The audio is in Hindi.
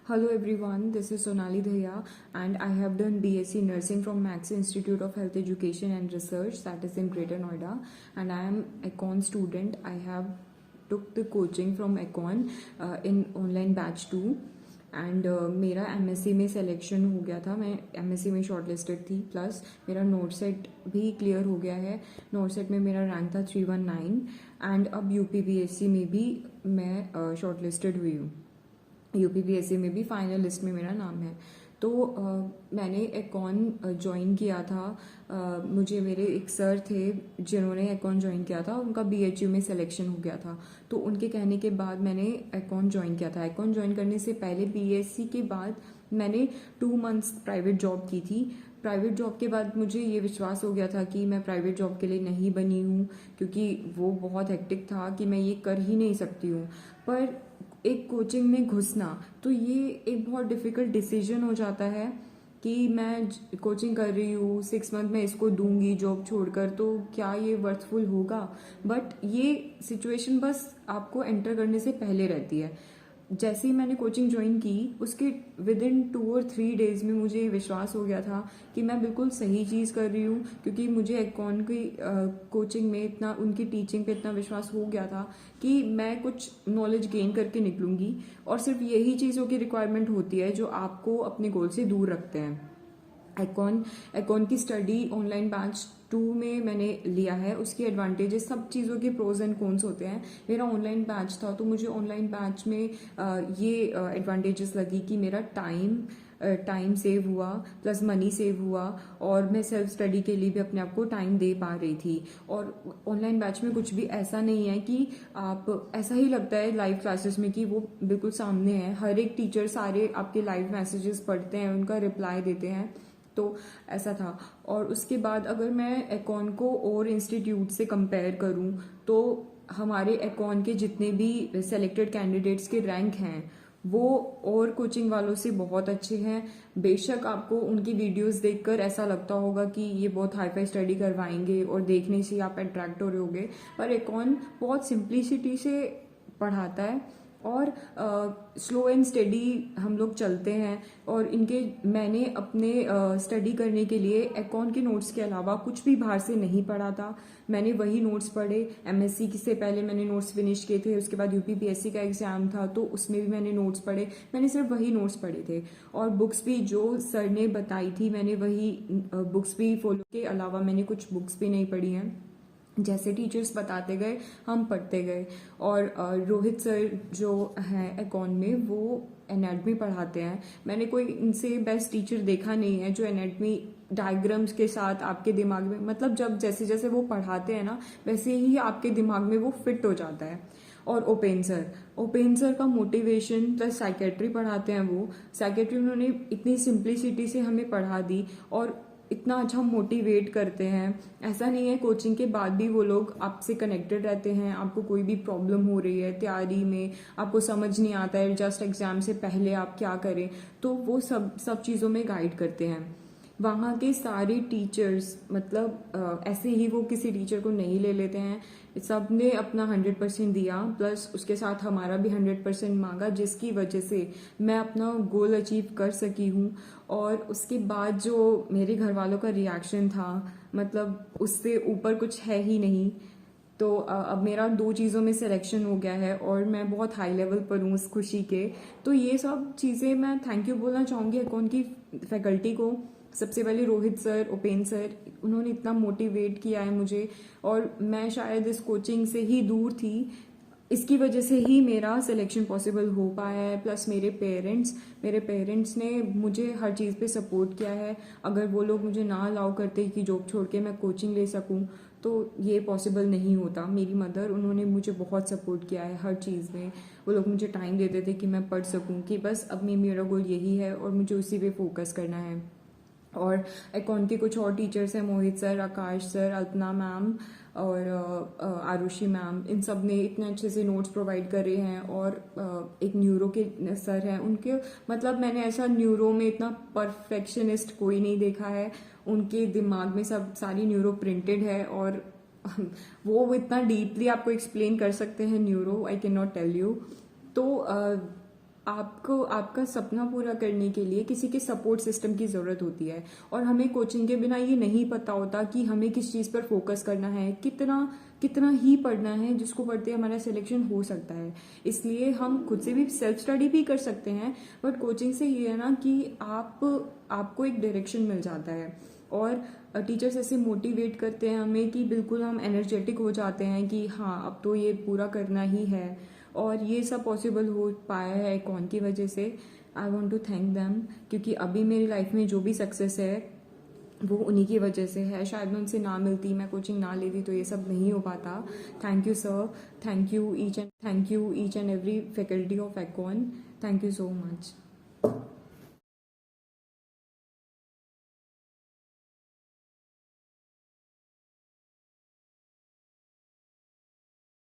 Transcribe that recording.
Hello everyone, this is Sonali Dhaya and I have done BSc Nursing from Max Institute of Health Education and Research, that is in Greater Noida, and I am Econ student. I have took the coaching from Econ in online batch 2 and मेरा एमएससी में सिलेक्शन हो गया था. मैं एमएससी में शॉर्टलिस्टेड थी, प्लस मेरा नोट सेट भी क्लियर हो गया है. नोट सेट में मेरा रैंक था 319 एंड अब यूपीपीएससी में भी मैं शॉर्टलिस्टेड हुई हूँ. यूपीपीएससी में भी फाइनल लिस्ट में मेरा नाम है. तो मैंने एकॉन ज्वाइन किया था. मुझे मेरे एक सर थे जिन्होंने एकॉन ज्वाइन किया था, उनका बीएचयू में सिलेक्शन हो गया था, तो उनके कहने के बाद मैंने एकॉन ज्वाइन किया था. एकॉन ज्वाइन करने से पहले बीएससी के बाद मैंने 2 मंथ्स प्राइवेट जॉब की थी. प्राइवेट जॉब के बाद मुझे ये विश्वास हो गया था कि मैं प्राइवेट जॉब के लिए नहीं बनी हूँ, क्योंकि वो बहुत हेक्टिक था कि मैं ये कर ही नहीं सकती हूँ. पर एक कोचिंग में घुसना, तो ये एक बहुत डिफ़िकल्ट डिसीजन हो जाता है कि मैं कोचिंग कर रही हूँ, 6 मंथ में इसको दूंगी जॉब छोड़कर, तो क्या ये वर्थफुल होगा. बट ये सिचुएशन बस आपको एंटर करने से पहले रहती है. जैसे ही मैंने कोचिंग ज्वाइन की, उसके विद इन 2 और 3 डेज में मुझे विश्वास हो गया था कि मैं बिल्कुल सही चीज़ कर रही हूँ, क्योंकि मुझे एकॉन की कोचिंग में इतना, उनकी टीचिंग पे इतना विश्वास हो गया था कि मैं कुछ नॉलेज गेन करके निकलूंगी. और सिर्फ यही चीज़ों की रिक्वायरमेंट होती है जो आपको अपने गोल से दूर रखते हैं. एकॉन की स्टडी ऑनलाइन बैच 2 में मैंने लिया है. उसकी एडवांटेजेस, सब चीज़ों के प्रोज एंड कॉन्स होते हैं. मेरा ऑनलाइन बैच था, तो मुझे ऑनलाइन बैच में ये एडवांटेजेस लगी कि मेरा टाइम सेव हुआ, प्लस मनी सेव हुआ, और मैं सेल्फ स्टडी के लिए भी अपने आप को टाइम दे पा रही थी. और ऑनलाइन बैच में कुछ भी ऐसा नहीं है कि आप, ऐसा ही लगता है लाइव क्लासेस में कि वो बिल्कुल सामने है. हर एक टीचर सारे आपके लाइव मैसेजेस पढ़ते हैं, उनका रिप्लाई देते हैं, तो ऐसा था. और उसके बाद अगर मैं एकॉन को और इंस्टीट्यूट से कंपेयर करूं, तो हमारे एकॉन के जितने भी सेलेक्टेड कैंडिडेट्स के रैंक हैं वो और कोचिंग वालों से बहुत अच्छे हैं. बेशक आपको उनकी वीडियोस देखकर ऐसा लगता होगा कि ये बहुत हाई फाई स्टडी करवाएंगे और देखने से आप अट्रैक्ट हो रहे होगे, पर एकॉन बहुत सिंप्लिसिटी से पढ़ाता है और स्लो एंड स्टडी हम लोग चलते हैं. और मैंने अपने स्टडी करने के लिए एकॉन के नोट्स के अलावा कुछ भी बाहर से नहीं पढ़ा था. मैंने वही नोट्स पढ़े. एमएससी से पहले मैंने नोट्स फिनिश किए थे, उसके बाद यूपीपीएससी का एग्जाम था, तो उसमें भी मैंने नोट्स पढ़े. मैंने सिर्फ वही नोट्स पढ़े थे, और बुक्स भी जो सर ने बताई थी मैंने वही बुक्स भी फॉलो, के अलावा मैंने कुछ बुक्स भी नहीं पढ़ी हैं. जैसे टीचर्स बताते गए हम पढ़ते गए. और रोहित सर जो हैं एकॉन में, वो एनाटमी पढ़ाते हैं. मैंने कोई इनसे बेस्ट टीचर देखा नहीं है जो एनाटमी डायग्राम्स के साथ आपके दिमाग में, मतलब जब जैसे जैसे वो पढ़ाते हैं ना, वैसे ही आपके दिमाग में वो फिट हो जाता है. और ओपेन सर का मोटिवेशन प्लस साइकेट्री पढ़ाते हैं. वो साइकेट्री उन्होंने इतनी सिंप्लिसिटी से हमें पढ़ा दी और इतना अच्छा मोटिवेट करते हैं. ऐसा नहीं है, कोचिंग के बाद भी वो लोग आपसे कनेक्टेड रहते हैं. आपको कोई भी प्रॉब्लम हो रही है तैयारी में, आपको समझ नहीं आता है जस्ट एग्जाम से पहले आप क्या करें, तो वो सब चीज़ों में गाइड करते हैं. वहाँ के सारे टीचर्स, मतलब ऐसे ही वो किसी टीचर को नहीं ले लेते हैं. सब ने अपना 100% दिया, प्लस उसके साथ हमारा भी 100% मांगा, जिसकी वजह से मैं अपना गोल अचीव कर सकी हूँ. और उसके बाद जो मेरे घर वालों का रिएक्शन था, मतलब उससे ऊपर कुछ है ही नहीं. तो अब मेरा 2 चीज़ों में सिलेक्शन हो गया है और मैं बहुत हाई लेवल पर हूँ उस खुशी के. तो ये सब चीज़ें मैं थैंक यू बोलना चाहूँगी एकॉन की फैकल्टी को. सबसे पहले रोहित सर, उपेन सर, उन्होंने इतना मोटिवेट किया है मुझे, और मैं शायद इस कोचिंग से ही दूर थी, इसकी वजह से ही मेरा सिलेक्शन पॉसिबल हो पाया है. प्लस मेरे पेरेंट्स ने मुझे हर चीज़ पे सपोर्ट किया है. अगर वो लोग मुझे ना अलाउ करते कि जॉब छोड़ के मैं कोचिंग ले सकूं, तो ये पॉसिबल नहीं होता. मेरी मदर, उन्होंने मुझे बहुत सपोर्ट किया है हर चीज़ में. वो लोग मुझे टाइम देते थे कि मैं पढ़ सकूं, कि बस अब मेरा गोल यही है और मुझे उसी पे फोकस करना है. और एकॉन के कुछ और टीचर्स हैं, मोहित सर, आकाश सर, अल्पना मैम और आरुषि मैम, इन सब ने इतने अच्छे से नोट्स प्रोवाइड करे हैं. और एक न्यूरो के सर हैं, उनके, मतलब मैंने ऐसा न्यूरो में इतना परफेक्शनिस्ट कोई नहीं देखा है. उनके दिमाग में सारी न्यूरो प्रिंटेड है, और वो इतना डीपली आपको एक्सप्लेन कर सकते हैं neuro, I can not tell you. तो आपको आपका सपना पूरा करने के लिए किसी के सपोर्ट सिस्टम की ज़रूरत होती है, और हमें कोचिंग के बिना ये नहीं पता होता कि हमें किस चीज़ पर फोकस करना है, कितना कितना ही पढ़ना है जिसको पढ़ते हमारा सिलेक्शन हो सकता है। इसलिए हम खुद से भी सेल्फ स्टडी भी कर सकते हैं, बट कोचिंग से ये है ना कि आपको एक डायरेक्शन मिल जाता है, और टीचर्स ऐसे मोटिवेट करते हैं हमें कि बिल्कुल हम एनर्जेटिक हो जाते हैं कि हाँ अब तो ये पूरा करना ही है। और ये सब पॉसिबल हो पाया है कौन की वजह से। I want to thank them, क्योंकि अभी मेरी लाइफ में जो भी सक्सेस है वो उन्हीं की वजह से है। शायद मैं उनसे ना मिलती, मैं कोचिंग ना लेती तो ये सब नहीं हो पाता। Thank you sir, thank you each and every faculty of एकॉन, thank you so much.